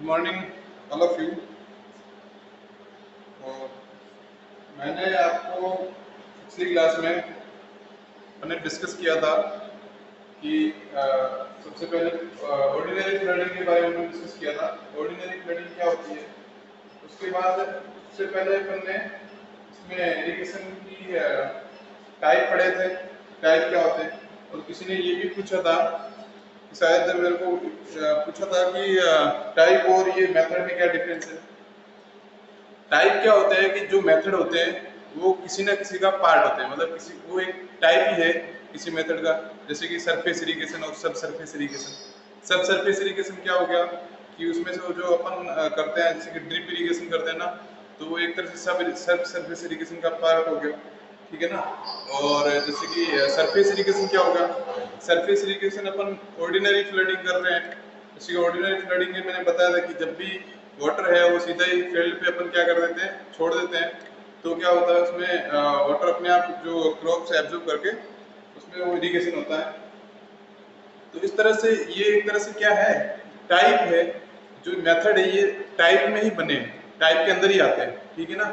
Good morning all of you. और मैंने आपको पिछली क्लास में मैंने डिस्कस किया था कि सबसे पहले ऑर्डिनरी फ्लडिंग के बारे में हमने डिस्कस किया था। ऑर्डिनरी फ्लडिंग क्या होती है, उसके बाद सबसे पहले अपन ने इसमें इरिगेशन की टाइप पढ़े थे, टाइप क्या होते हैं। और किसी ने ये भी पूछा था, शायद मेरे को पूछा था कि टाइप और ये मेथड में क्या डिफरेंस है। टाइप क्या होता है कि जो मेथड होते हैं वो किसी ना किसी का पार्ट होते हैं, मतलब किसी वो एक टाइप ही है किसी मेथड का। जैसे कि सरफेस इरिगेशन और सब सरफेस इरिगेशन। सब सरफेस इरिगेशन क्या हो गया कि उसमें से वो जो अपन करते हैं, जैसे कि ड्रिप इरिगेशन करते हैं ना, तो वो एक तरह से सब सरफेस इरिगेशन का पार्ट हो गया, ठीक है ना। और जैसे कि सरफेस इरिगेशन क्या होगा, सरफेस इरिगेशन अपन ऑर्डिनरी फ्लडिंग कर रहे हैं। जैसे कि ऑर्डिनरी फ्लडिंग में मैंने बताया था कि जब भी वाटर है वो सीधा ही फील्ड पे अपन क्या कर देते हैं, छोड़ देते हैं। तो क्या होता है उसमें वाटर अपने आप जो क्रॉप से एब्जॉर्ब करके उसमें वो इरिगेशन होता है। तो इस तरह से ये एक तरह से क्या है, टाइप है। जो मेथड है ये टाइप में ही बने, टाइप के अंदर ही आते हैं, ठीक है ना।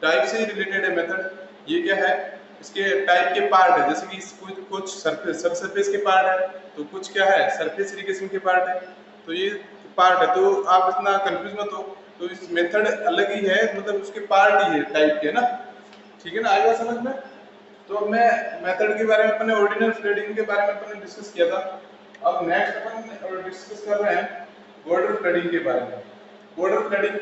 टाइप से ही रिलेटेड है मेथड। ये क्या है, इसके टाइप के पार्ट है। जैसे कि कुछ कुछ सरफेस सब सरफेस के पार्ट है, तो कुछ क्या है सरफेस इरिगेशन के पार्ट है। तो ये पार्ट है, तो आप इतना कंफ्यूज मत हो। तो इस मेथड अलग ही है, मतलब उसके पार्ट ही है टाइप के ना, ठीक है ना। आएगा समझ में। तो मैं मेथड के बारे में अपने ऑर्डिनल फ्लडिंग के बारे में अपने डिस्कस किया था। अब नेक्स्ट अपन डिस्कस कर रहे हैं बॉर्डर फ्लडिंग के बारे में। बॉर्डर फ्लडिंग,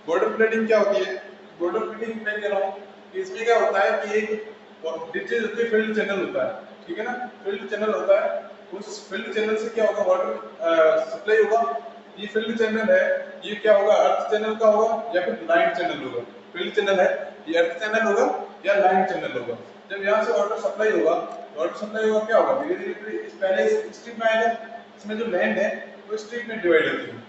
बॉर्डर फ्लडिंग क्या होती है। बॉर्डर फ्लडिंग मैं कह रहा हूँ कि इसमें क्या होता है कि एक डिचेज होती है, फील्ड चैनल होता है, ठीक है ना। फील्ड चैनल होता है, उस फील्ड चैनल से क्या होगा, वाटर सप्लाई होगा। ये फील्ड चैनल है, ये क्या होगा, अर्थ चैनल का होगा या फिर लाइन चैनल होगा। फील्ड चैनल है, ये अर्थ चैनल होगा या लाइन चैनल होगा। जब यहाँ से वाटर सप्लाई होगा, वाटर सप्लाई होगा क्या होगा, धीरे धीरे पहले स्ट्रिप में आएगा। इसमें जो लैंड है वो स्ट्रिप में डिवाइड होती है,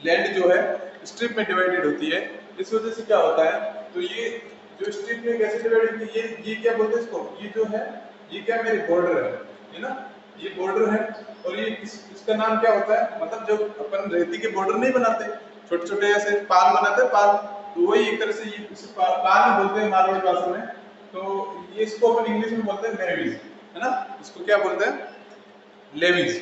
लैंड जो है स्ट्रिप में डिवाइडेड होती है। इस वजह से क्या होता है, तो ये जो स्ट्रिप में कैसे डिवाइड होती है, ये क्या बोलते हैं इसको, ये जो है ये क्या मेरे बॉर्डर है ना, ये बॉर्डर है। और ये इसका नाम क्या होता है, मतलब जो अपन रेती के बॉर्डर नहीं बनाते, छोटे छोटे ऐसे पाल बनाते हैं, पाल, तो वही एक तरह से ये पाल ही बोलते हैं मारवाड़ी भाषा में। तो ये इसको अपन इंग्लिश में बोलते हैं लेवीज, है ना। इसको क्या बोलते हैं, लेवीज।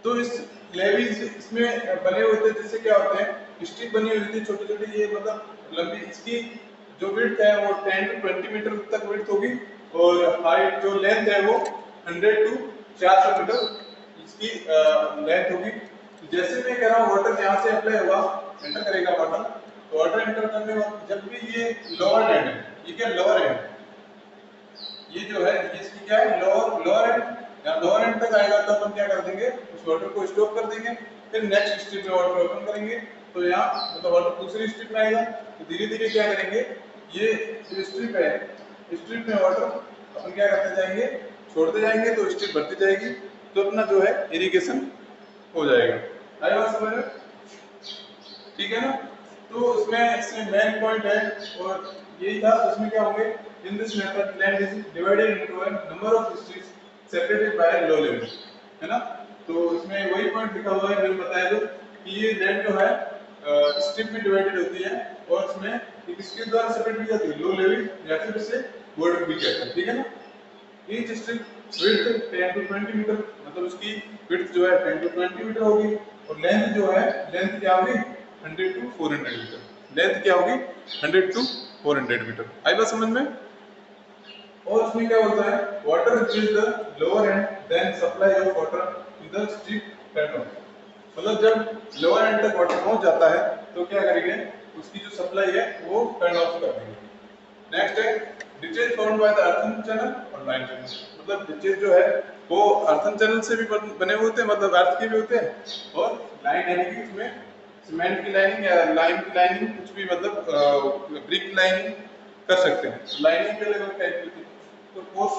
तो इस लेवीज इसमें बने हुए थे, जिससे क्या होते हैं स्ट्रिप बनी हुई थी छोटे छोटे, ये मतलब लंबी, इसकी जो विड्थ है वो 10 to 20 मीटर तक विड्थ होगी। और हाइट जो लेंथ है वो 100 to 400 मीटर इसकी लेंथ होगी। तो जैसे मैं कह रहा हूँ वाटर यहाँ से अप्लाई होगा, एंटर करेगा वाटर, तो वाटर एंटर करने के बाद जब भी ये लोअर एंड है, ये क्या लोअर एंड, ये जो है इसकी क्या है लोअर लोअर एंड, या लोअर एंड तक आएगा तो अपन क्या कर देंगे, उस वाटर को स्टॉप कर देंगे। फिर नेक्स्ट स्ट्रिप में वाटर ओपन करेंगे, तो यहाँ मतलब वाटर दूसरी स्ट्रिप में आएगा। तो धीरे धीरे क्या करेंगे, ये जो स्ट्रिप है, स्ट्रिप में वाटर अपन क्या करते जाएंगे, छोड़ते जाएंगे, तो स्ट्रिप बढ़ती जाएगी, तो अपना जो है इरिगेशन हो जाएगा। आया बात समझ में, ठीक है ना। तो इसमें मेन पॉइंट है और यही था। उसमें क्या होंगे, इन this method land is divided into a number of strips separated by low level, है ना। तो इसमें वही पॉइंट लिखा हुआ है मैंने बताया जो कि ये लैंड जो है स्ट्रिप में डिवाइडेड होती है, और इसमें एक किसके द्वारा सेपरेट की जाती है, लो लेवल, या फिर इसे बॉर्डर भी कहते हैं, ठीक है ना। Each strip width 10 to 20 metre, मतलब उसकी विड्थ जो है 10 to 20 मीटर होगी। और लेंथ जो है, लेंथ क्या होगी 100 to 400 मीटर, लेंथ क्या होगी 100 to 400 मीटर। आई बात समझ में। और उसमें क्या होता है, water reaches the lower end then supply of water to the strip turn off, मतलब जब लोअर एंड तक वाटर पहुंच जाता है तो क्या करेंगे, उसकी जो सप्लाई है वो टर्न ऑफ कर देंगे। नेक्स्ट है डिचेज found by the earthen channel और लाइन चैनल, मतलब डिचेज जो है वो अर्थन चैनल से भी बने हुए होते हैं, मतलब अर्थ के भी होते हैं, और लाइन यानी कि उसमें सीमेंट की लाइनिंग या लाइम की लाइनिंग, कुछ भी मतलब ब्रिक लाइनिंग कर सकते हैं। लाइनिंग के अलग टाइप की होती है। तो कोर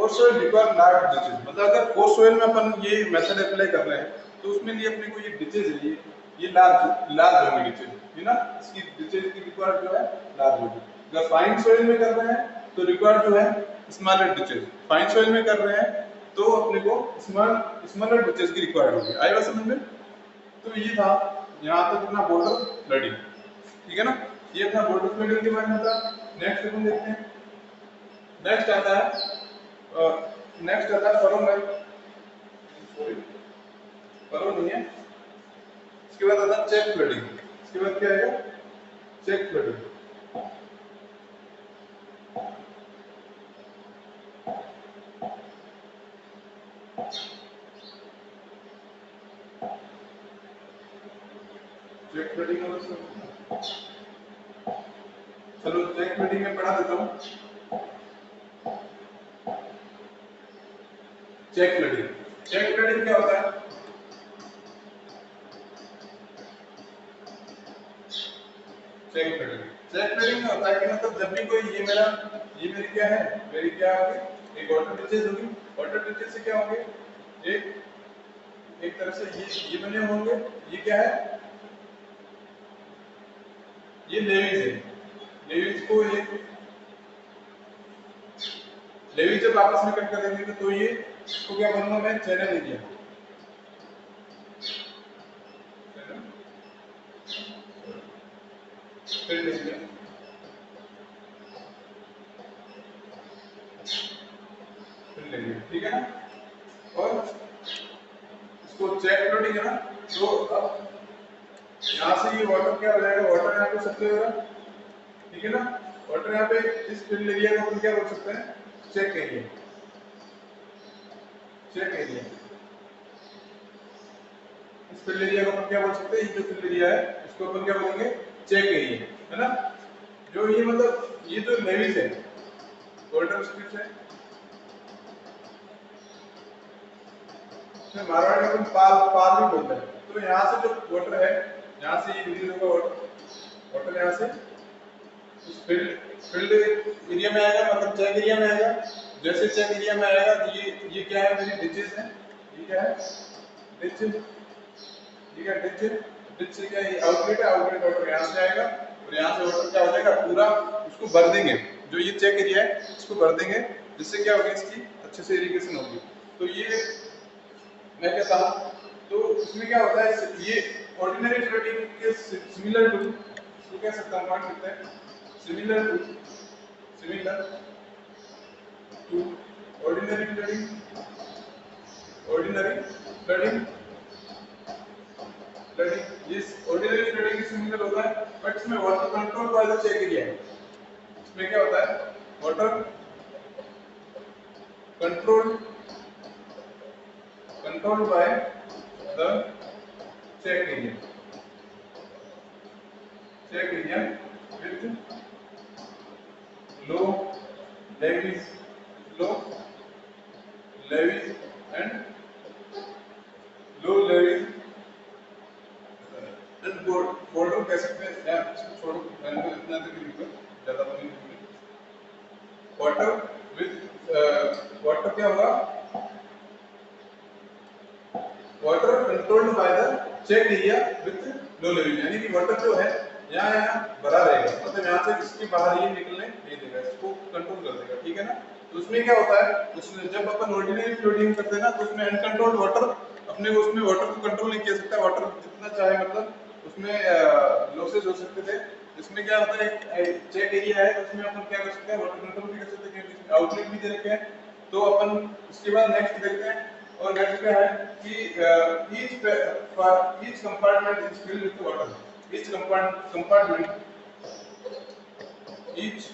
सोइल रिक्वायर लार्ज डिचेज, मतलब अगर कोर सोइल में अपन ये मेथड अप्लाई कर रहे हैं तो उसमें लिए अपने को ये डिचेज है, ये लार्ज लार्ज होंगे डिचेज, है ना। इसकी डिचेज की रिक्वायर जो है लार्ज होगी। अगर फाइन सोइल में कर रहे हैं तो रिक्वायर जो है स्मॉलर डिचेज, फाइन सोइल में कर रहे हैं तो अपने को स्मॉलर डिचेज की रिक्वायर्ड होगी। आई बात समझ में। तो ये था यहाँ तक अपना बॉर्डर फ्लडिंग, ठीक है ना। ये अपना बॉर्डर फ्लडिंग के बारे में था। नेक्स्ट अपन देखते हैं, नेक्स्ट आता है फरो, सॉरी फरो नहीं है। इसके बाद आता है चेक फ्लडिंग। इसके बाद क्या आएगा, चेक फ्लडिंग। चेक फ्लडिंग चलो चेक फ्लडिंग में पढ़ा देता हूँ। चेक फ्लडिंग क्या होता है? चेक फ्लडिंग में होता है कि मतलब जब भी कोई ये मेरी क्या है, मेरी क्या होगी, एक वाटर ब्रिजेस होगी। वाटर ब्रिजेस से क्या होंगे, एक तरह से ये बने होंगे। ये क्या है, ये लेवीज है। लेवीज जब आपस में कट कर देंगे तो ये इसको क्या बनूंगा मैं, चैनल एरिया। ठीक है ना। और इसको चेक फ्लोटिंग है ना, तो अब यहाँ से ये वाटर क्या हो जाएगा, वाटर यहाँ पे सप्लाई हो रहा है, ठीक है ना। वाटर यहाँ पे इस फिल एरिया को अपन क्या बोल सकते हैं, चेक एरिया। इस फिल एरिया को अपन क्या बोल सकते हैं, ये जो फिल एरिया है इसको अपन क्या बोलेंगे, चेक एरिया, है ना। जो ये मतलब ये जो लेविस है, वाटर स्ट्रिप्स है, मारवाड़ी में अपन पाल भी बोलते हैं। तो यहाँ से जो वाटर है, यहाँ से ये रिलीज होगा वाटर यहाँ से इस फील्ड एरिया में आएगा, मतलब चेक एरिया में आएगा। जैसे चेक एरिया में आएगा तो ये क्या है, मेरी डिचेस है। ये क्या है, डिच। ठीक है, डिच से क्या है, आउटलेट है। आउटलेट वाटर यहाँ से आएगा और यहाँ से वाटर क्या हो जाएगा, पूरा उसको भर देंगे। जो ये चेक एरिया है इसको भर देंगे, जिससे क्या होगा, इसकी अच्छे से इरिगेशन होगी। तो ये मैं कहता हूँ, तो इसमें क्या होता है, ये ऑर्डिनरी फ्लडिंग के सिमिलर टू, इसको कह सकता हूँ, मान सकते हैं सिमिलर टू ऑर्डिनरी फ्लडिंग। इस ऑर्डिनरी फ्लडिंग के सिमिलर होता है, बट इसमें water control by the check area है। इसमें क्या होता है, water control by the check area with low levies and low levies border कह सकते हैं, या इसको छोड़ो, मैंने तो इतना तक लिखा, ज्यादा तो नहीं लिखा। वाटर क्या होगा, water controlled by the check area with low level, यानी कि वाटर जो है यहाँ भरा रहेगा, मतलब यहाँ से इसके बाहर ये निकलने नहीं देगा, इसको कंट्रोल कर देगा, ठीक है ना। तो उसमें क्या होता है, उसमें जब अपन ऑर्डिनरी फ्लोटिंग करते हैं ना, तो उसमें अनकंट्रोल्ड वाटर, अपने को उसमें वाटर को कंट्रोल नहीं किया सकता। वाटर जितना चाहे मतलब उसमें लॉसेस हो सकते थे। इसमें क्या होता है, चेक एरिया है, उसमें अपन क्या कर सकते हैं, वाटर कंट्रोल भी कर सकते हैं, क्योंकि आउटलेट भी दे रखे हैं। तो अपन इसके बाद नेक्स्ट देखते हैं, और नेक्स्ट क्या है कि each compartment is filled with water. Each compartment each compartment is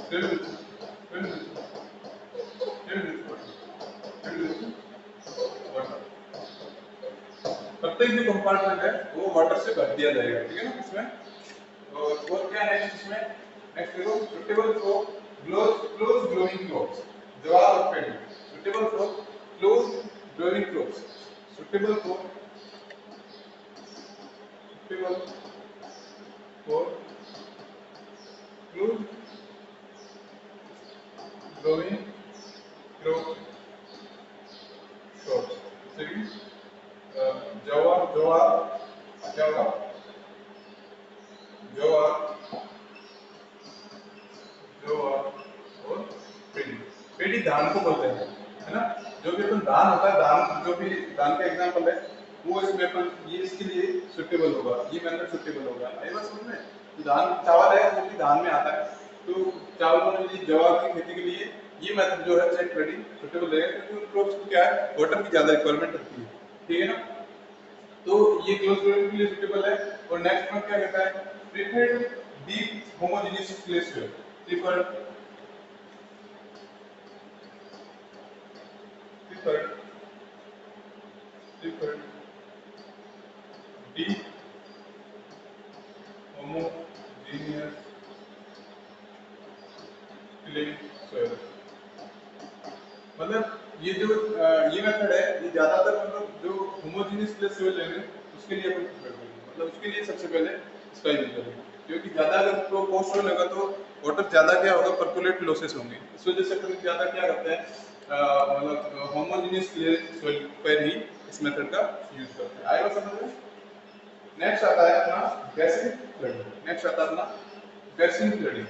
filled with water. प्रत्येक जो कंपार्टमेंट है वो वाटर से भर दिया जाएगा, ठीक है ना। इसमें और क्या है इसमें, नेक्स्ट देखो, suitable for close growing crops, जवाब of pending. Suitable for close growing crops, suitable for close growing crops. जवाब क्या होगा, जवाब और पेड़ी, पेड़ी धान को बोलते हैं, है ना। जो भी अपन धान होता है, धान जो भी धान का एग्जांपल है वो इसमें अपन ये इसके लिए सुटेबल होगा, ये मेथड सुटेबल होगा। आई बात समझ में। तो धान चावल है वो भी धान में आता है, तो चावल के लिए जवार की खेती के लिए ये मेथड जो है चेक पेड़ी सुटेबल रहेगा, क्योंकि उन क्रॉप्स को क्या है वाटर की ज्यादा रिक्वायरमेंट होती है, ठीक है ना। तो ये क्लोज फ्लोइंग के लिए सुटेबल है। और नेक्स्ट वन क्या कहता है, preferred deep homogeneous clay soil, preferred preferred preferred deep homogeneous clay soil। मतलब ये जो ये मेथड है ये ज्यादातर मतलब जो होमोजेनियस क्ले सोइल लेंगे उसके लिए अपन प्रेफर करेंगे, मतलब उसके लिए सबसे पहले इसका यूज करेंगे, क्योंकि ज्यादा अगर पोस्ट सोइल होगा तो वाटर ज्यादा क्या होगा परकुलेट लॉसेस होंगे। इस वजह से अपन ज्यादा क्या करते हैं मतलब होमोजेनियस क्ले सोइल पर ही इस मेथड का यूज करते हैं। आएगा समझ में। नेक्स्ट आता है अपना बेसिक फ्लडिंग, नेक्स्ट आता है अपना बेसिक फ्लडिंग।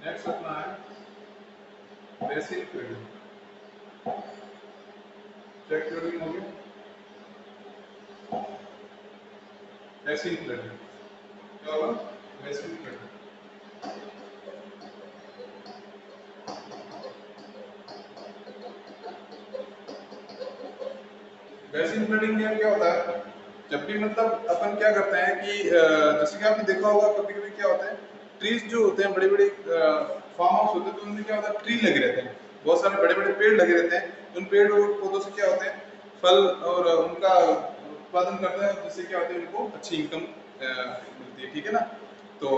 नेक्स्ट अपना है बेसिक फ्लडिंग, चेक फ्लडिंग हो गया, बेसिक फ्लडिंग क्या होगा, बेसिक फ्लडिंग। बेसिक फ्लडिंग में क्या होता है, जब भी मतलब अपन क्या करते हैं कि जैसे कि आपने देखा होगा कभी कभी क्या होता है, ट्रीज जो होते हैं बड़े बड़े फार्म हाउस होते हैं तो उनमें क्या होता है ट्री लगे रहते हैं, बहुत सारे बड़े बड़े पेड़ लगे रहते हैं। उन पेड़ और पौधों से क्या होते हैं फल और उनका उत्पादन करते हैं, जिससे क्या होता है उनको अच्छी इनकम मिलती है, ठीक है ना। तो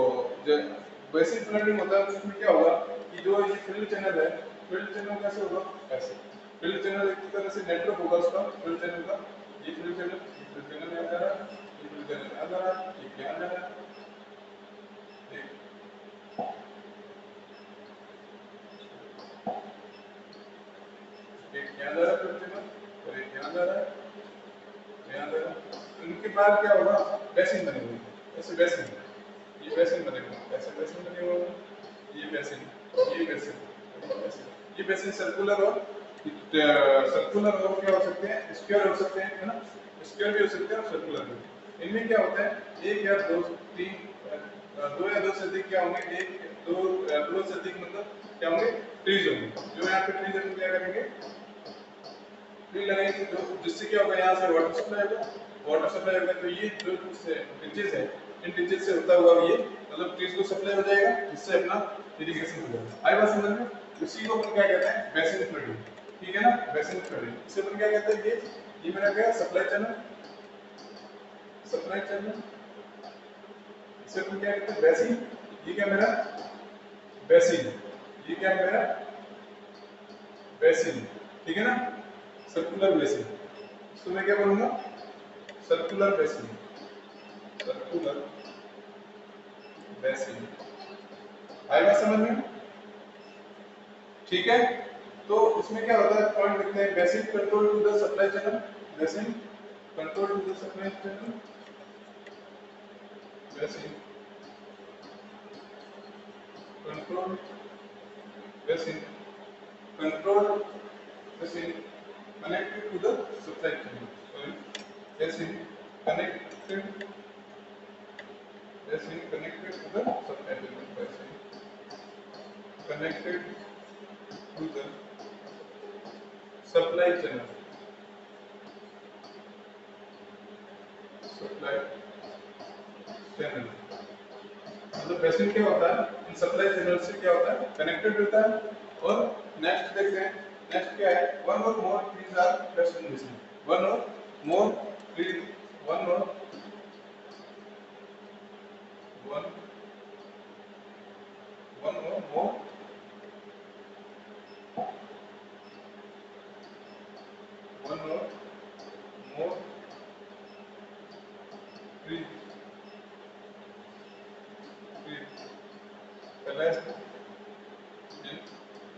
बेसिक फ्लडिंग होता है तो उसमें क्या होगा कि जो ये फील्ड चैनल है, फील्ड चैनल कैसे होगा, ऐसे फील्ड चैनल एक तरह से नेटवर्क होगा उसका फील्ड चैनल का। ये फील्ड चैनल यहाँ जा रहा है, ये फील्ड चैनल यहाँ जा रहा है, ये यहाँ जा रहा है, एक यहाँ जा रहा है फील्ड चैनल और एक यहाँ जा रहा है, यहाँ जा रहा है। उनके बाद क्या होगा बेसिन बनेंगे, ऐसे बेसिन, ये बेसिन बनेगा, ऐसे बेसिन बनेगा, ये बेसिन, ये बेसिन, ये बेसिन, ये बेसिन सर्कुलर और सर्कुलर और क्या हो सकते हैं स्क्वायर हो सकते हैं, है ना। स्क्वायर भी हो सकते हैं और सर्कुलर भी। इनमें क्या होता है एक या दो तीन दो या दो से अधिक क्या होंगे, एक दो दो से अधिक मतलब क्या होंगे ट्रीज होंगे। जो यहाँ पे ट्रीज है क्या करेंगे ट्री लगाएंगे, जो जिससे क्या होगा यहाँ से वाटर सप्लाई होगा, वाटर सप्लाई होगा तो ये जो टिचेस है इन टिचेस से होता हुआ ये मतलब ट्रीज को सप्लाई हो जाएगा, जिससे अपना इरिगेशन हो जाएगा। आई बात समझ में। इसी को अपन क्या कहते हैं बेसिन फ्लडिंग, ठीक है ना, बेसिन फ्लडिंग। इसे अपन क्या कहते हैं, ये मेरा क्या सप्लाई चैनल, सप्लाई चैनल, इसे अपन क्या कहते हैं बेसिन। ये क्या मेरा बेसिन, ये क्या मेरा बेसिन, ठीक है ना, सर्कुलर बेसिन। इसको मैं क्या बोलूंगा सर्कुलर बेसिन, सर्कुलर बेसिन। आएगा समझ में, ठीक है। तो इसमें क्या होता है पॉइंट लिखते हैं basin control to the supply channel, basin control to the supply channel, basin control, basin control, basin connected to the supply channel, sorry, besin connected, besin connected to the supply channel, besin connected to the supply channel, supply channel। मतलब basin क्या होता है in supply channel से क्या होता है connected होता है। और नेक्स्ट देखते हैं, नेक्स्ट क्या है one or more trees are placed in basin, one or more trees, one or one one or more one or more trees placed in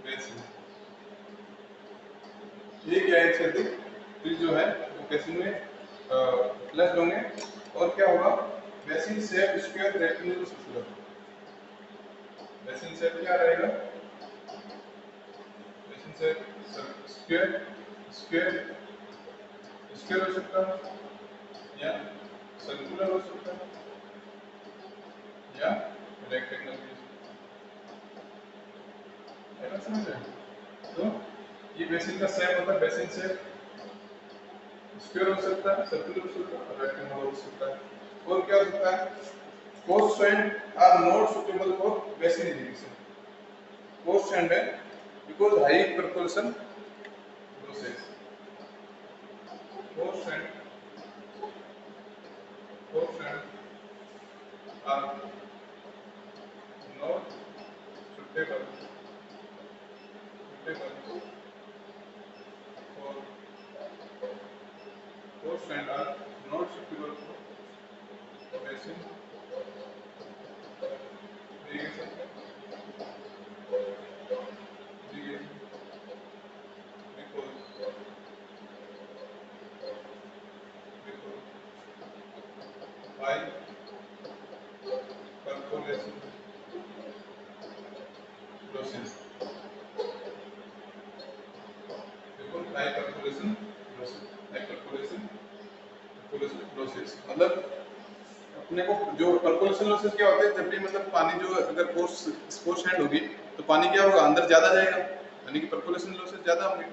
basin. ये क्या है इससे ट्री जो है बेसिन में फ्लश होंगे और क्या होगा, basin shape square rectangular circular. Basin shape क्या रहेगा, basin shape square square square हो सकता है या सर्कुलर हो सकता है या रेक्टेंगुलर भी हो सकता है। तो ये बेसिन का शेप होता है, बेसिन शेप स्क्वायर हो सकता है, सर्कुलर हो सकता है, रेक्टेंगुलर हो सकता है। और क्या हो सकता है, coarse sand are not suitable for basin irrigation. Coarse sand है because high proportion process. Coarse sand are not suitable for coast and are not suitable for basin irrigation because high percolation losses, because high percolation losses मतलब अपने को जो percolation losses क्या होते हैं, जब भी मतलब पानी जो अगर फोर्स हैंड होगी तो पानी क्या होगा, अंदर ज्यादा जाएगा, यानी कि परकोलेशन लॉसेस ज्यादा होंगे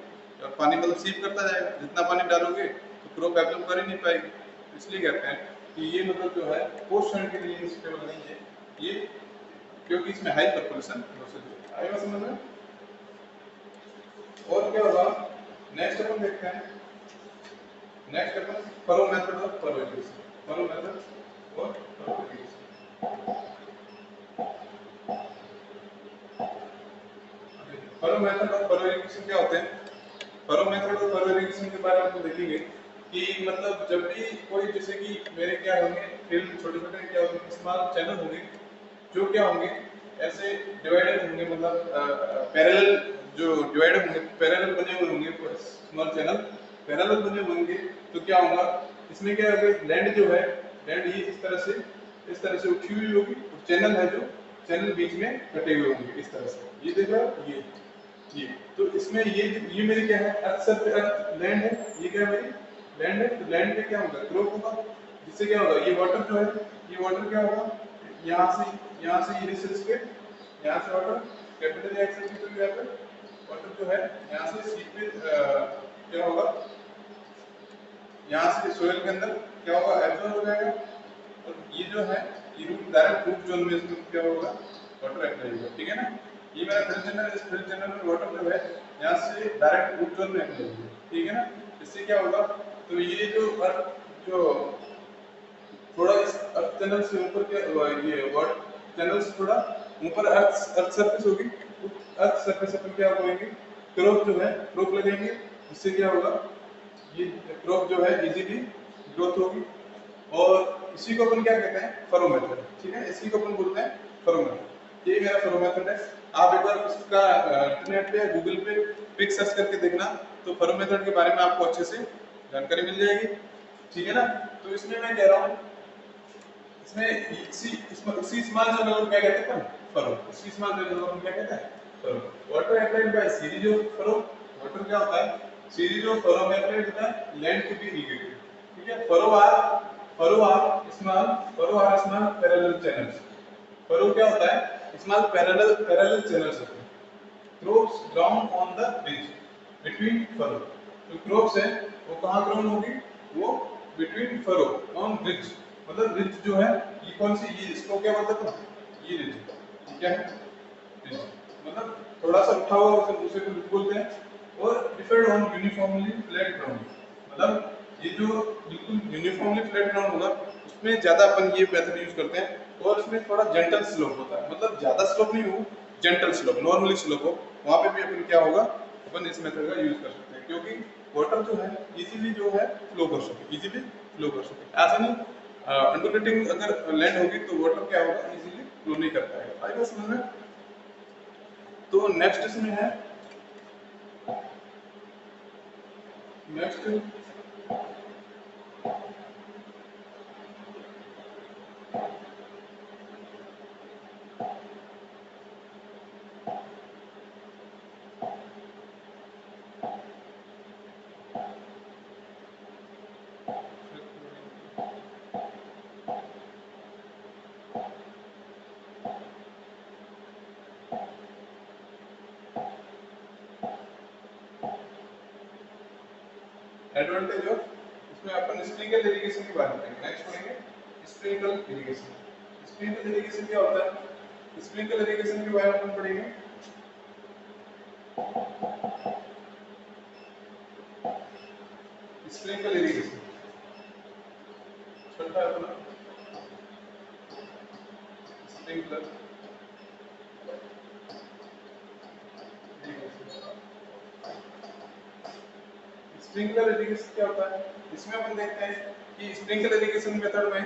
और पानी मतलब सीप करता जाएगा। जितना पानी डालोगे तो क्रॉप एब्जॉर्ब कर ही नहीं पाएगी। इसलिए कहते हैं कि ये मतलब जो है फोर्स हैंड के लिए स्टेबल नहीं है ये, क्योंकि इसमें हाई परकोलेशन लॉसेस है। आएगा समझ में? और क्या होगा, नेक्स्ट अपन देखते हैं, नेक्स्ट अपन फरो मेथड और फरो इरिगेशन। फरो मेथड और फरो इरिगेशन। फरो मेथड और फरो इरिगेशन क्या होते हैं? फरो मेथड और फरो इरिगेशन के बारे में हम देखेंगे कि मतलब जब भी कोई, जैसे कि मेरे क्या होंगे फील्ड छोटे छोटे क्या होंगे स्मॉल चैनल होंगे जो क्या होंगे ऐसे डिवाइडेड होंगे, मतलब पैरेलल जो डिवाइड होंगे, पैरेलल बने हुए होंगे, स्मॉल चैनल पैरेलल बने हुए होंगे। तो क्या होगा इसमें, क्या होगा लैंड जो है, लैंड ये इस तरह से उठी हुई होगी और चैनल है जो चैनल बीच में कटे हुए होंगे इस तरह से। ये देखो ये तो इसमें ये मेरी क्या है, अर्थ सर अर्थ लैंड है, ये क्या है मेरी लैंड है। तो लैंड पे क्या होगा, क्रॉप होगा, जिससे क्या होगा ये वाटर जो है, ये वाटर क्या होगा यहाँ से ये रिसर्च पे यहाँ से वाटर कैपिटल एक्स की तो यहाँ पे वाटर जो है यहाँ से सीट पे क्या होगा, यहाँ से सोइल के अंदर क्या होगा एब्जॉर्ब हो जाएगा और ये जो है ये रूट डायरेक्ट रूट जोन में इसमें क्या होगा वाटर अप्लाई होगा। ठीक है ना, ये मेरा फिल चैनल, इस फिल चैनल में वाटर जो है यहाँ से डायरेक्ट रूट जोन में अप्लाई होगा। ठीक है ना, इससे क्या होगा, तो ये जो अर्थ जो थोड़ा इस अर्थ चैनल से ऊपर क्या ये वाटर चैनल से थोड़ा ऊपर अर्थ सरफेस होगी, अर्थ सरफेस पर क्या होगी क्रॉप जो है क्रॉप लगेंगे, इससे क्या होगा ये क्रॉप जो है इजीली ग्रोथ होगी। और इसी को अपन क्या कहते हैं, फरो मेथड। ठीक है, इसी को अपन बोलते हैं फरो मेथड। ये मेरा फरो मेथड है। आप एक बार इसका इंटरनेट पे गूगल पे पिक सर्च करके देखना, तो फरो मेथड के बारे में आपको अच्छे से जानकारी मिल जाएगी। ठीक है ना, तो इसमें मैं कह रहा हूँ इसमें इसी स्मॉल चैनल को क्या कहते हैं फरो, इसी स्मॉल चैनल को हम क्या कहते हैं furrow. Water applied by series of furrow, water क्या होता है सीरीज ऑफ फरो में अप्लाइड होता है लैंड टू बी इरिगेटेड। ठीक है, furrow are small parallel channels. Furrow क्या होता है स्मॉल पैरेलल चैनल्स होते हैं। Crops ground on the ridge between furrow, जो क्रॉप्स है वो कहाँ ग्राउंड होगी, वो बिटवीन फरो ऑन रिज, मतलब रिज जो है ये कौन सी, ये इसको क्या बोलते हैं, ये रिज, ये क्या है रिज, मतलब थोड़ा सा उठा हुआ उसे को रिज बोलते हैं। और preferred on uniformly flat ground, मतलब ये जो बिल्कुल यूनिफॉर्मली फ्लैट ग्राउंड होगा उसमें ज्यादा अपन ये मेथड यूज करते हैं। और इसमें थोड़ा जेंटल स्लोप होता है, मतलब ज्यादा स्लोप नहीं हो, जेंटल स्लोप, नॉर्मली स्लोप हो, वहां पे भी अपन क्या होगा अपन इस मेथड का यूज कर सकते हैं, क्योंकि वाटर जो है इजीली जो है फ्लो कर सके, इजीली फ्लो कर सके। ऐसा नहीं अंडरकटिंग अगर लैंड होगी तो वाटर क्या होगा इजीली फ्लो नहीं कर पाएगा। आएगा समझ में? तो नेक्स्ट इसमें है नेक्स्ट एडवांटेज ऑफ, इसमें अपन स्प्रिंकल इरिगेशन के बारे में पढ़ेंगे। नेक्स्ट पढ़ेंगे स्प्रिंकल इरिगेशन। स्प्रिंकल इरिगेशन क्या होता है? स्प्रिंकल इरिगेशन के बारे में अपन पढ़ेंगे। स्प्रिंकल इरिगेशन चलता है अपना स्प्रिंकलर स्प्रिंकलर इरिगेशन क्या होता है? इसमें अपन देखते हैं कि स्प्रिंकलर इरिगेशन मेथड में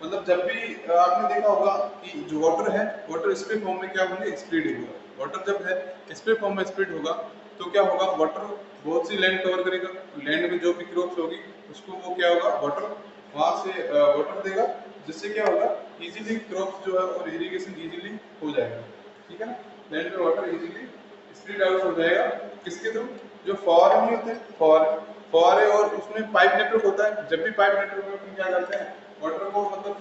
मतलब जब भी आपने देखा होगा कि जो वाटर है, वाटर स्प्रे फॉर्म में क्या होंगे? स्प्रेड होगा। वाटर जब है स्प्रे फॉर्म में स्प्रेड होगा तो क्या होगा? वाटर बहुत सी लैंड कवर करेगा। लैंड में जो भी क्रॉप्स होगी उसको वो क्या होगा? वाटर वहां से वाटर देगा, जिससे क्या होगा? इजीली क्रॉप्स जो है और इरिगेशन इजीली हो जाएगा। ठीक है ना? लैंड में वाटर इजीली स्प्रेड आउट हो जाएगा। किसके थ्रू? जो फव्वारे नहीं होते, फव्वारे और उसमें पाइप नेटवर्क होता है। जब भी पाइप नेटवर्क में अपन क्या करते हैं? वाटर को मतलब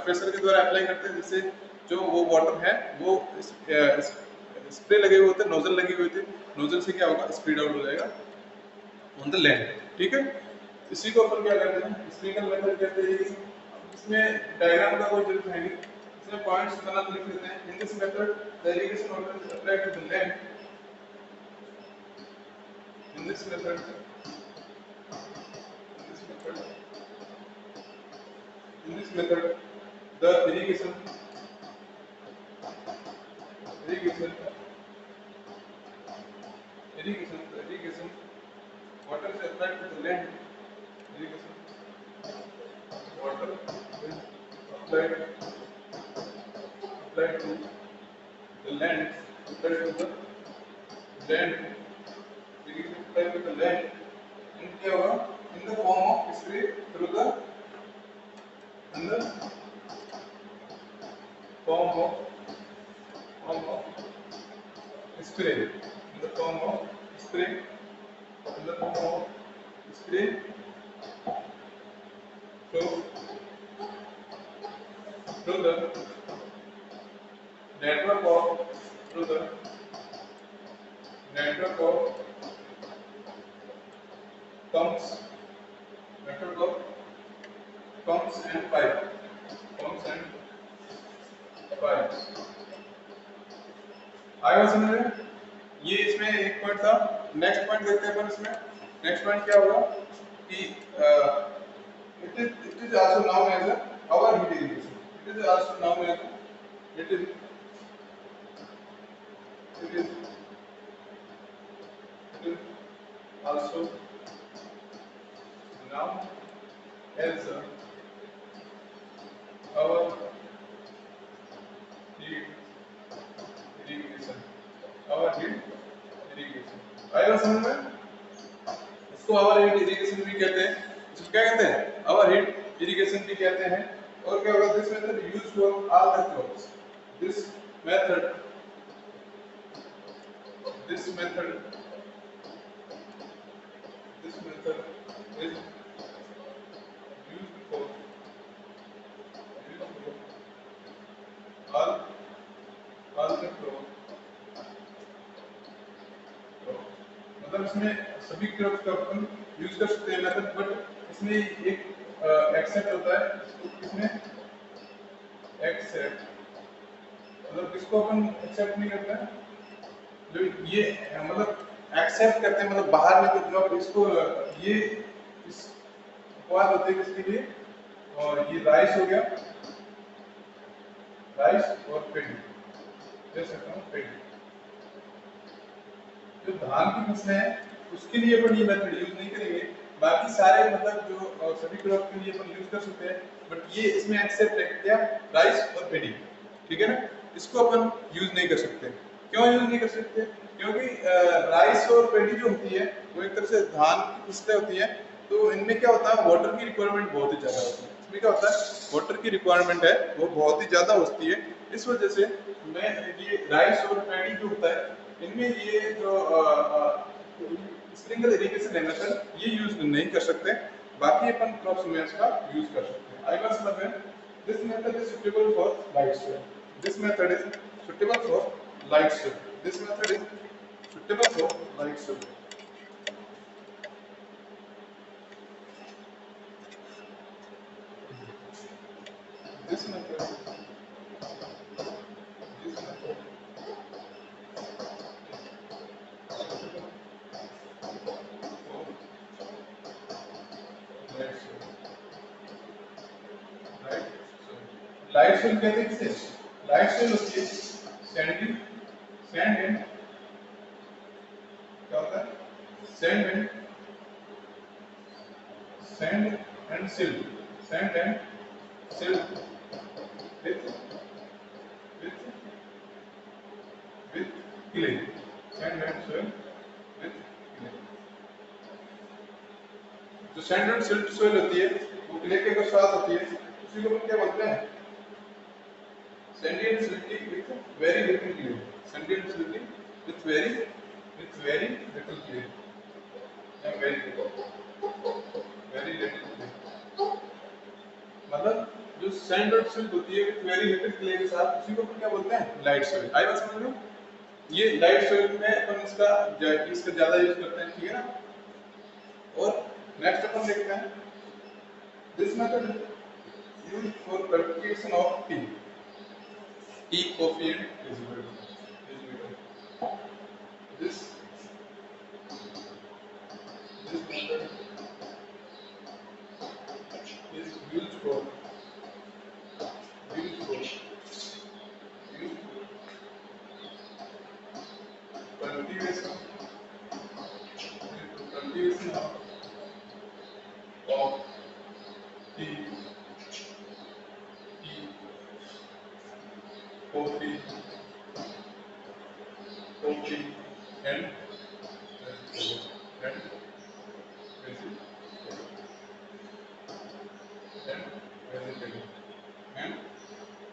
प्रेशर के द्वारा अप्लाई करते हैं, जिससे जो वो वाटर है वो स्प्रे लगे हुए होते हैं, नोजल लगी हुई होती है, नोजल से क्या होगा? स्प्रेड आउट हो जाएगा ऑन द लैंड। ठीक है? इसी को अपन क्या करते हैं? स्प्रिंकल मेथड कहते हैं। इसमें डायग्राम का कोई जरूरत है नहीं, इसमें पॉइंट्स बना के लिख लेते हैं। In this method the irrigation water is applied to the land. In this method, the irrigation water is applied to the land. Irrigation water is applied to the land. Applied to the land. Irrigation applied to the land. And क्या होगा? In the form of spray through the in the form of spray in the form of spray in the form of spray through the network of through the network of pumps and pumps and pipes। आएगा समझ में? ये इसमें एक point था। Next point देखते हैं अपन इसमें। नेक्स्ट पॉइंट क्या होगा कि it is also known as our heat irrigation। it is also known as it is also known as our heat irrigation। our heat irrigation आएगा समझ में? इसको आवर हीट इरिगेशन भी कहते हैं। इसको क्या कहते हैं? आवर हीट इरिगेशन भी कहते हैं। और क्या होगा? This method used for all the crops. This method is used for all the crop. मतलब इसमें सभी क्रॉप्स का अपन यूज कर सकते हैं मेथड, बट इसमें एक एक्सेप्ट होता है। इसमें एक्सेप्ट मतलब किसको अपन एक्सेप्ट नहीं करते हैं? जो ये मतलब एक्सेप्ट करते हैं मतलब बाहर में तो जब इसको ये इस अपवाद होते हैं किसके लिए? और ये राइस हो गया, राइस और पेडी, देख सकता हूँ पेडी। जो धान की फसलें हैं उसके लिए अपन ये मेथड यूज नहीं करेंगे। बाकी सारे मतलब जो सभी क्रॉप के लिए अपन यूज कर सकते हैं, बट ये इसमें एक्सेप्ट है क्या? राइस और पेडी। ठीक है ना? इसको अपन यूज नहीं कर सकते। क्यों यूज नहीं कर सकते? क्योंकि राइस और पेडी जो होती है वो एक तरह से धान की फसलें होती है, तो इनमें क्या होता है? वाटर की रिक्वायरमेंट बहुत ही ज्यादा होती है। इसमें क्या होता है? वाटर की रिक्वायरमेंट है वो बहुत ही ज्यादा होती है। इस वजह से मैं ये राइस और पेडी जो होता है इनमें ये जो स्प्रिंकल इरिगेशन है मेथड ये यूज नहीं कर सकते। बाकी अपन क्रॉप्स में इसका यूज कर सकते हैं। आएगा समझ में? This method is suitable for light soil. This method is suitable for light soil. This method is suitable for light soil. this method, this method light soil, right? So light soil कहते हैं किसे? Light soil होती है Sandy, sand and क्या होता है? Sand and silt, sand and silt with with with clay, sand and soil with clay. जो sand and silt soil होती है वो क्ले के साथ होती है, उसी को हम क्या बोलते हैं? Sandy and silty with very little clay, Sandy and silty with very little clay, या वेरी लिटिल क्ले, मतलब जो सैंड और सिल्ट होती है विथ वेरी लिटिल क्ले के साथ, उसी को हम क्या बोलते हैं? Light soil. आई बात समझ लो? ये लाइट सोइल में अपन इसका ज्यादा यूज करते हैं, ठीक है ना? और नेक्स्ट अपन देखते हैं this method used for cultivation of T, coffee and vegetable. This method is used for cultivation of tea, coffee and vegetable and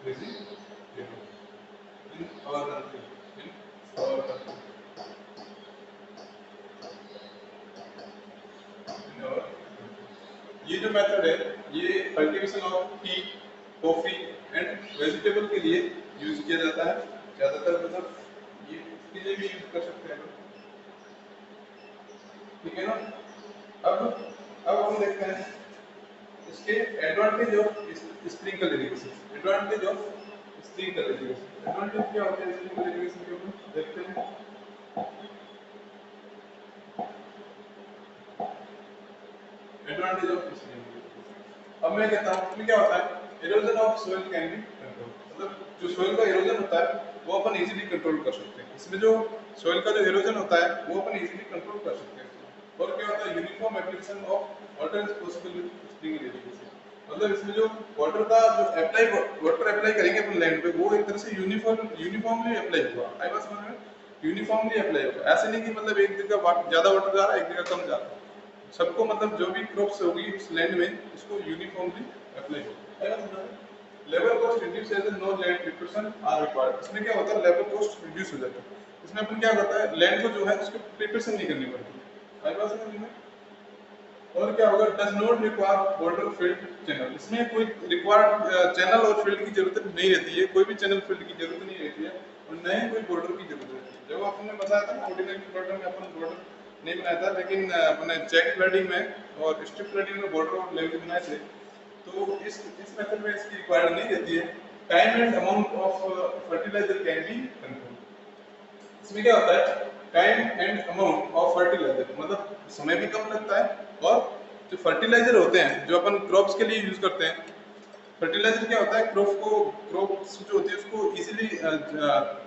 vegetable in our country, ये जो मेथड है ये cultivation of T, coffee and vegetable के लिए use किया जाता है ज्यादातर, मतलब ये इसके लिए भी यूज कर सकते हैं, ठीक है ना? अब हम देखते हैं इसके advantage of sprinkle irrigation. Advantage क्या होता है स्प्रिंकल इरिगेशन के ऊपर देखते हैं। एडवांटेज ऑफ स्प्रिंकल, अब मैं कहता हूँ इसमें क्या होता है? Erosion of soil can be control, मतलब जो सोइल का इरोजन होता है वो अपन इजीली कंट्रोल कर सकते हैं। इसमें जो सोइल का जो इरोजन होता है वो अपन इजीली कंट्रोल कर सकते हैं। और क्या होता है? Uniform application of water is possible with sprinkle irrigation, मतलब इसमें जो वाटर का जो वाटर अप्लाई करेंगे अपन लैंड पे वो एक तरह से यूनिफॉर्मली अप्लाई होगा। आई बात समझ में? यूनिफॉर्मली अप्लाई होगा, ऐसे नहीं कि मतलब एक जगह ज्यादा वाटर जा रहा है एक जगह कम जा रहा है, सबको मतलब जो भी क्रॉप्स होगी उस लैंड में उसको यूनिफॉर्मली अप्लाई होगा। Labour cost reduce as no land preparation are required, इसमें क्या होता है? लेबर कॉस्ट रिड्यूस हो जाता है। इसमें अपन क्या करता है? लैंड को जो है उसको प्रिपरेशन नहीं करनी पड़ती। आई बात समझ में? और क्या होगा? Does not require border field channel, इसमें कोई रिक्वायर्ड चैनल और फील्ड की जरूरत नहीं रहती है, कोई भी चैनल फील्ड की जरूरत नहीं रहती है, और न ही कोई बॉर्डर की जरूरत रहती है। जब आपने बताया था ऑर्डिनरी बॉर्डर में अपन बॉर्डर नहीं बनाया था, लेकिन अपने चेक फ्लडिंग में और स्ट्रिप फ्लडिंग में बॉर्डर और लेवल बनाए थे, तो इस मेथड में इसकी रिक्वायर्ड नहीं रहती है। Time and amount of fertiliser can be control, इसमें क्या होता है? Time and amount of fertiliser, मतलब समय भी कम लगता है, और जो फर्टिलाइजर होते हैं जो अपन क्रॉप्स के लिए यूज करते हैं, फर्टिलाइजर क्या होता है? क्रॉप्स जो होती है उसको इजीली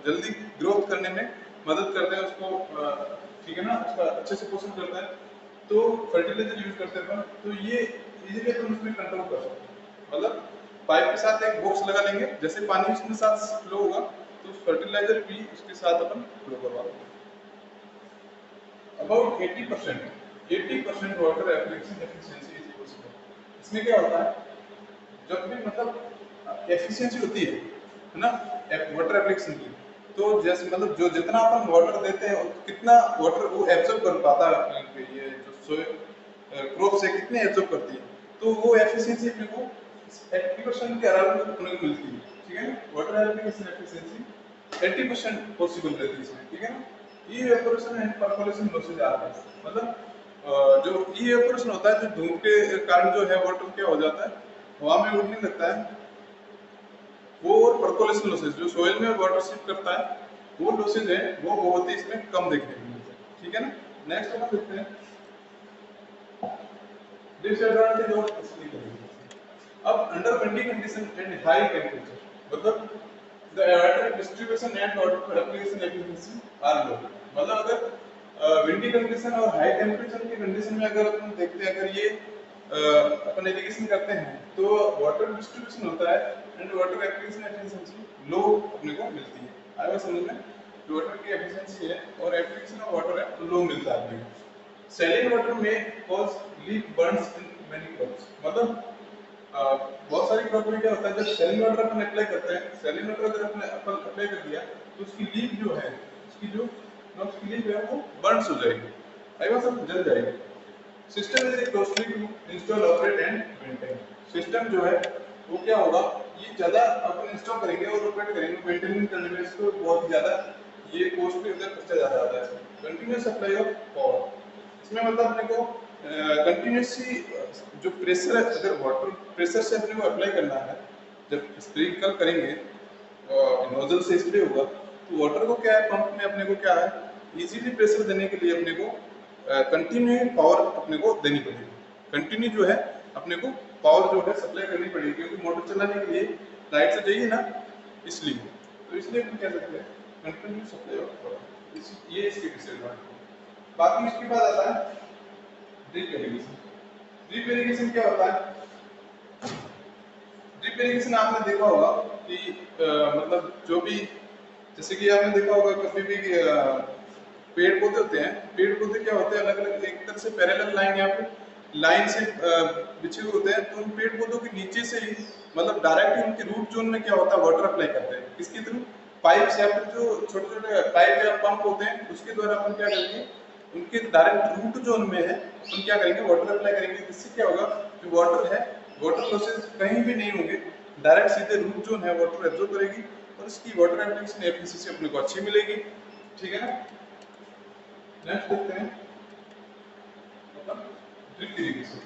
जल्दी ग्रोथ करने में मदद करते हैं, उसको ठीक है ना, उसका अच्छे से पोषण करता है, तो फर्टिलाइजर यूज करते हैं अपन, तो ये इजीली अपन उसमें कंट्रोल कर सकते हैं। मतलब पाइप के साथ एक बॉक्स लगा लेंगे, जैसे पानी उसमें साथ फ्लो होगा तो फर्टिलाइजर भी उसके साथ अपन फ्लो करवा देंगे। About 80% water application efficiency is possible, इसमें क्या होता है? जब भी मतलब एफिशिएंसी होती है ना वाटर एप्लीकेशन की, तो जैसे मतलब जो जितना अपन वाटर देते हैं कितना वाटर वो एब्जॉर्ब कर पाता है, ये जो सोइल क्रॉप से कितने एब्जॉर्ब करती है, तो वो एफिशिएंसी अपने को 80% के अराउंड अपने को मिलती है, ठीक है ना? वाटर एप्लीकेशन एफिशिएंसी 80% पॉसिबल रहती है इसमें, ठीक है ना? ई इवेपोरेशन एंड परकोलेशन लॉसेज आ रहा है, मतलब जो ई इवेपोरेशन होता है, जो धूप के कारण जो है वाटर क्या हो जाता है, हवा में उड़ने लगता है, वो और परकोलेशन लॉसेज जो सोइल में वाटर शिफ्ट करता है, वो लॉसेज है वो बहुत ही इसमें कम देखने को मिलता है। ठीक है ना। नेक्स्ट अपन देखते हैं डिसएडवांटेज और स्पेसिफिक कंडीशन। अब under windy condition and high temperature, मतलब the water distribution and water application efficiency are low. मतलब अगर विंडी कंडीशन और हाई टेम्परेचर की कंडीशन में अगर अपन देखते हैं, अगर ये अपन इरिगेशन करते हैं तो वाटर डिस्ट्रीब्यूशन होता है एंड वाटर एप्लीकेशन एफिशिएंसी लो अपने को मिलती है। आगे समझ में, जो वाटर की एफिशिएंसी है और एप्लीकेशन ऑफ वाटर है लो मिलता है अपने को। Saline water may cause leaf burns in many crops। मतलब बहुत सारी क्रॉप में क्या होता है, जब सैलिन वाटर अपन अप्लाई करते हैं, सैलिन वाटर अगर अपने अपन अप्लाई कर दिया तो उसकी लीफ जो है, उसकी जो क्रॉप्स की लीफ है वो बर्न्स हो जाएगी, आएगा सब जल जाएगी। System is costly to install, operate and maintain. System जो है वो क्या होगा, ये ज्यादा अपन इंस्टॉल करेंगे और ऑपरेट करेंगे, मेंटेन करने में इसको बहुत ही ज्यादा ये कॉस्टली होता है, खर्चा ज्यादा आता है। कंटिन्यूअस सप्लाई ऑफ पावर, इसमें मतलब अपने को कंटिन्यूसली जो प्रेशर है, अगर वाटर प्रेशर से अपने को अप्लाई करना है, जब स्प्रिंकल करेंगे नोजल से स्प्रे होगा तो वाटर को क्या है, पंप में अपने को क्या है इजीली प्रेशर देने के लिए अपने को कंटिन्यू पावर अपने को देनी पड़ेगी। कंटिन्यू जो है अपने को पावर जो है सप्लाई करनी पड़ेगी, क्योंकि मोटर चलाने के लिए लाइट से चाहिए ना, इसलिए। तो इसलिए हम कह सकते हैं कंटिन्यू सप्लाई ऑफ पावर, ये इसके डिसएडवांटेज। बाकी इसके बाद आता है ड्रिप इरिगेशन। ड्रिप इरिगेशन क्या होता है? ड्रिप इरिगेशन आपने देखा होगा कि मतलब जो भी, जैसे कि आपने देखा होगा कभी भी पेड़ पौधे होते हैं, पेड़ पौधे क्या होते हैं अलग अलग एक तरह से पैरेलल लाइन या फिर लाइन से बिछे हुए होते हैं, तो उन पेड़ पौधों के नीचे से ही मतलब डायरेक्टली उनके रूट जोन में क्या होता है वाटर अप्लाई करते हैं, किसके थ्रू, पाइप से या फिर जो छोटे छोटे पाइप या पंप होते हैं उसके द्वारा अपन क्या करेंगे, उनके डायरेक्ट रूट जोन में है अपन क्या करेंगे वाटर अप्लाई करेंगे। इससे क्या होगा, जो वाटर है वाटर लॉसेस कहीं भी नहीं होंगे, डायरेक्ट सीधे रूट जोन है वाटर एब्जॉर्ब करेगी और इसकी वाटर एप्लीकेशन एफिशिएंसी अपने को अच्छी मिलेगी। ठीक है ना। नेक्स्ट देखते हैं अपन drip irrigation.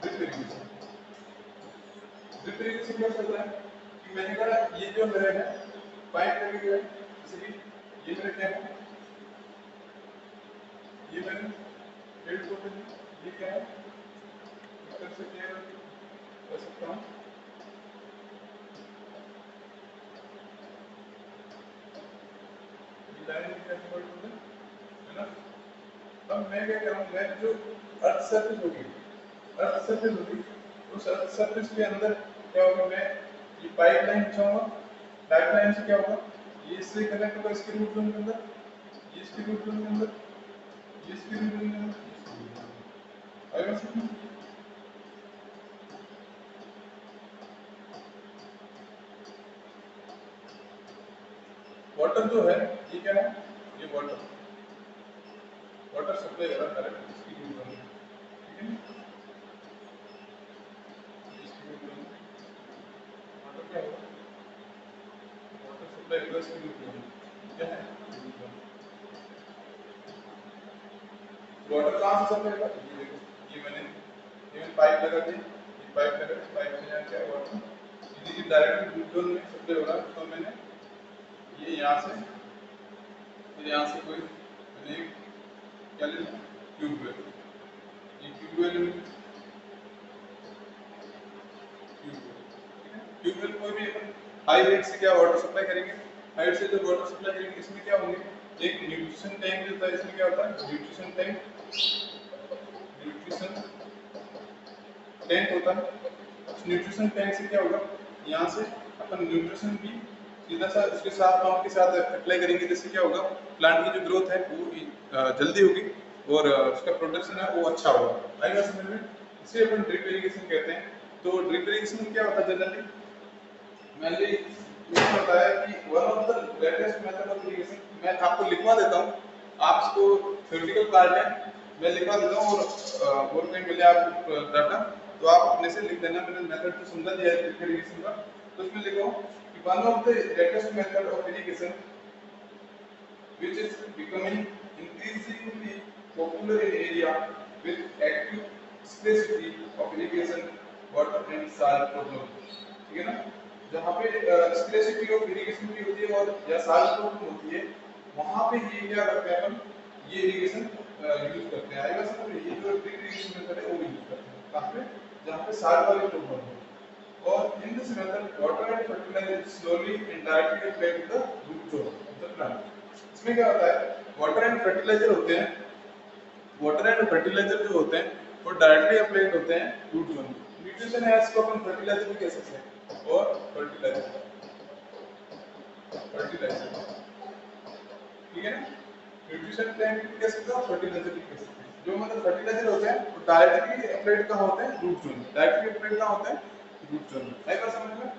Drip irrigation, drip irrigation क्या होता है कि मैंने कहा ये जो मेरा है पाइप लगे हुए हैं, जैसे कि ये मेरा क्या है, ये मैंने पेड़ पौधे हैं, ये क्या है, इस तरह से क्या कर सकता हूँ, ये लाइन में क्या पेड़ पौधे है ना। अब मैं क्या करूँ, मैं जो अर्थ सरफेस होगी, अर्थ सरफेस होगी, उस अर्थ सरफेस के अंदर क्या होगा, मैं ये पाइप लाइन बिछाऊंगा, पाइप लाइन से क्या होगा, ये इससे कनेक्ट होगा इसके रूट जोन के अंदर, ये इसके रूट जोन के अंदर, ये इसके रूट जोन के अंदर, आएगा समझ। वाटर जो है ये क्या है, ये वाटर वाटर सप्लाई हो रहा है डायरेक्ट इसकी रूट जोन में, ठीक है। इसकी रूट जोन वाटर क्या होगा, वाटर सप्लाई होगा इसकी रूट जोन, क्या है रूट जोन। वाटर कहाँ से सप्लाई होगा, ये देखो, ये मैंने पाइप लगा दी, ये पाइप लगा दी, पाइप से यहाँ क्या है वाटर ये डायरेक्ट रूट जोन में सप्लाई हो रहा है। तो मैंने ये यहाँ से, फिर यहाँ से कोई मैंने क्या लेना, ट्यूबवेल, ये ट्यूबवेल में ट्यूबवेल कोई भी अपन हाई रेट से क्या वाटर सप्लाई करेंगे, हाइट से जब वाटर सप्लाई करेंगे इसमें क्या होंगे, एक न्यूट्रिशन टैंक होता है, इसमें क्या होता है न्यूट्रिशन टैंक, न्यूट्रिशन टैंक होता है। उस न्यूट्रिशन टैंक से क्या होगा, यहाँ से अपन न्यूट्रिशन भी सीधा सा उसके साथ पंप के साथ अप्लाई करेंगे, जिससे क्या होगा प्लांट की जो ग्रोथ है वो जल्दी होगी और उसका प्रोडक्शन है वो अच्छा होगा। आएगा समझ में, इसे अपन ड्रिप इरिगेशन कहते हैं। तो ड्रिप इरिगेशन में क्या होता है जनरली, मैंने ये बताया कि one of the latest method of irrigation, मैं आपको लिखवा देता हूँ, आप इसको थ्योरेटिकल पार्ट है मैं लिखवा देता हूँ और कहीं मिले आपको डाटा तो आप अपने से लिख देना, मैंने मेथड तो समझा दिया है ड्रिप इरिगेशन का। तो इसमें लिखो कि one of the latest method of irrigation which is becoming increasingly popular in area with active scarcity of irrigation water and soil problem, ठीक है ना। जहाँ पे स्केर्सिटी ऑफ इरिगेशन की होती है और या सॉइल प्रॉब्लम होती है, वहाँ पे ये क्या करते हैं अपन, ये इरिगेशन यूज करते हैं। आएगा समझ में, ये जो ड्रिप इरिगेशन मेथड है वो यूज करते हैं कहाँ पे, जहाँ पे सॉइल वाली प्रॉब्लम हो। और in this method water and fertiliser slowly and directly applied to the root zone of the plant. इसमें क्या होता है, वाटर एंड फर्टिलाइजर होते हैं, वाटर एंड फर्टिलाइजर जो होते हैं वो डायरेक्टली अप्लाइड होते हैं रूट जोन में। न्यूट्रिशन है इसको अपन फर्टिलाइजर भी कह सकते हैं, और फर्टिलाइजर, फर्टिलाइजर, ठीक है ना। न्यूट्रिशन प्लांट भी कह सकते हो, फर्टिलाइजर भी कह सकते हैं। जो मतलब फर्टिलाइजर होते हैं वो डायरेक्टली अप्लाइड कहाँ होते हैं, रूट जोन में। डायरेक्टली अप्लाइड कहाँ होते हैं, रूट जोन में। है बात समझ में।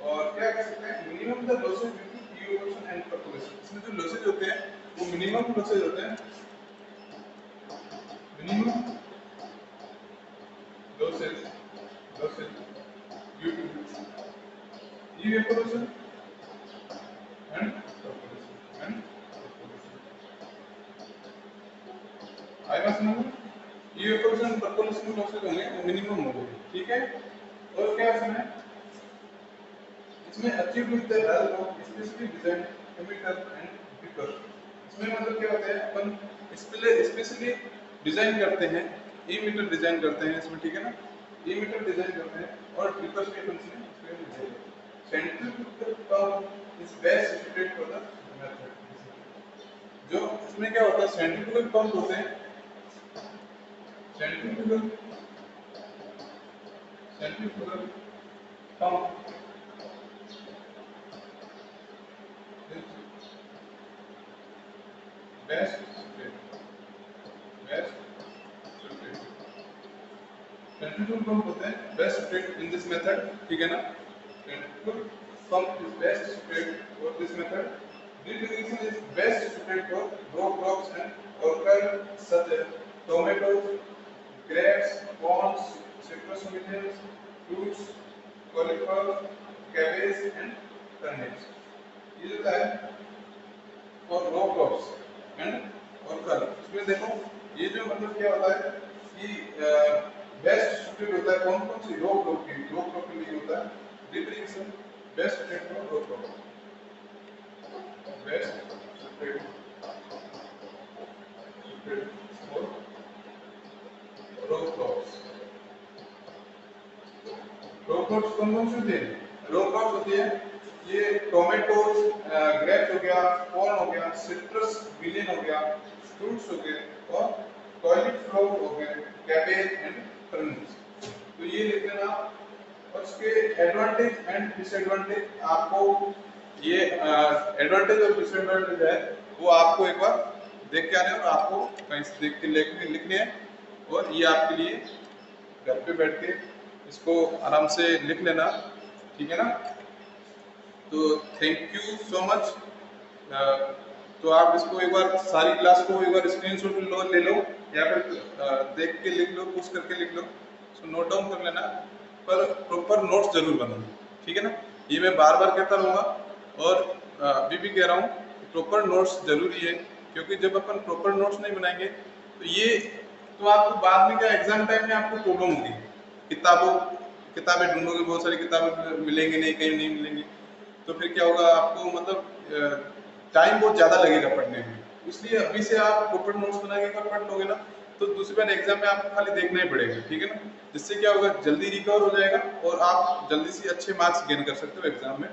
और क्या कह सकते हैं, minimum the losses due to erosion and percolation. इसमें जो लॉसेज होते हैं वो मिनिमम लॉसेज होते हैं, minimum losses due to evaporation and percolation आएगा समझ में। evaporation percolation losses होंगे वो मिनिमम होंगे, ठीक है। और क्या इसमें achieve with the help of specially design emitter and dripper। इसमें मतलब क्या होता है, अपन स्पेशली डिजाइन करते हैं, emitter डिजाइन करते हैं इसमें, ठीक है ना। emitter डिजाइन करते हैं और ड्रिपर्स के फंक्शन इसमें design. Centrifugal pump is best suited for the method. जो इसमें क्या होता है, सेंट्रीफ्यूगल पंप होते हैं, centrifugal centrifugal pump best centrifugal pump होते हैं best suited in this method, ठीक है ना। Centrifugal pump is best suited for this method. Drip irrigation is best suited for row crops and orchid such as tomatoes, grapes, corns, citrus melons, fruits, cauliflower, cabbage and turnips। ये जो है और रो crops and orchid, इसमें देखो ये जो मतलब क्या होता है कि बेस्ट सुटेड होता है कौन कौन सी रो क्रॉप के लिए होता है drip irrigation. Best suited for row crop, best suited for row crops. Row crops कौन कौन सी होती है, रो क्रॉप्स होती है ये टोमेटोज, ग्रेप्स हो गया, कॉर्न हो गया, सिट्रस मिलियन हो गया, फ्रूट्स हो गए और कॉलीफ्लावर हो गए, कैबेज एंड टर्निप्स। तो ये लिख लेना। और इसके एडवांटेज एंड डिसएडवांटेज आपको, ये एडवांटेज और डिसएडवांटेज है वो आपको एक बार देख के आने और आपको कहीं से देख के लिखने हैं। और ये आपके लिए घर पे बैठ के इसको आराम से लिख लेना, ठीक है ना। तो थैंक यू सो मच। तो आप इसको एक बार सारी क्लास को एक बार स्क्रीनशॉट ले लो या फिर देख के लिख लो, पुश करके लिख लो, इसको नोट डाउन कर लेना, पर प्रॉपर नोट्स जरूर बनाना, ठीक है ना। ये मैं बार बार कहता रहूँगा और अभी भी कह रहा हूँ, प्रॉपर नोट्स जरूरी है, क्योंकि जब अपन प्रॉपर नोट्स नहीं बनाएंगे तो ये तो आपको बाद में क्या एग्जाम टाइम में आपको प्रॉब्लम होगी। किताबें ढूंढोगे, बहुत सारी किताबें मिलेंगी नहीं, कहीं नहीं मिलेंगी, तो फिर क्या होगा आपको, मतलब टाइम बहुत ज़्यादा लगेगा पढ़ने में। इसलिए अभी से आप प्रॉपर नोट्स बना के अगर पढ़ लोगे ना तो दूसरी बार एग्जाम में आपको खाली देखना ही पड़ेगा, ठीक है ना। जिससे क्या होगा, जल्दी रिकवर हो जाएगा और आप जल्दी से अच्छे मार्क्स गेन कर सकते हो एग्जाम में।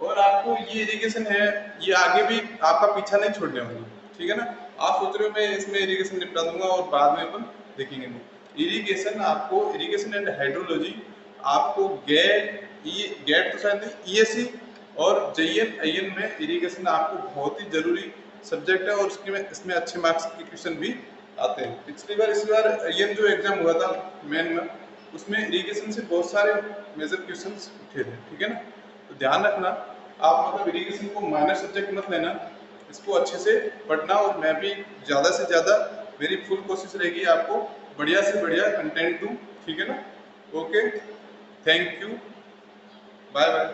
और आपको ये इरिगेशन है, ये आगे भी आपका पीछा नहीं छोड़ने वाली, ठीक है ना। आप सोच रहे हो मैं इसमें इरिगेशन निपटा दूंगा और बाद में अपन देखेंगे नहीं। इरिगेशन आपको, इरिगेशन एंड हाइड्रोलॉजी आपको गेट तो शायद नहीं, ईएससी और जेईएन आईएन में इरिगेशन आपको बहुत ही जरूरी सब्जेक्ट है। और इसमें अच्छे मार्क्स के क्वेश्चन भी आते हैं। पिछली बार इस बार आईएन जो एग्जाम हुआ था मेन में, उसमें इरिगेशन से बहुत सारे मेजर क्वेश्चन उठे थे, ठीक है ना। तो ध्यान रखना, आप मतलब इरिगेशन को माइनर सब्जेक्ट मत लेना, इसको अच्छे से पढ़ना। और मैं भी ज़्यादा से ज़्यादा, मेरी फुल कोशिश रहेगी आपको बढ़िया से बढ़िया कंटेंट दूँ, ठीक है ना। Okay, thank you, bye bye.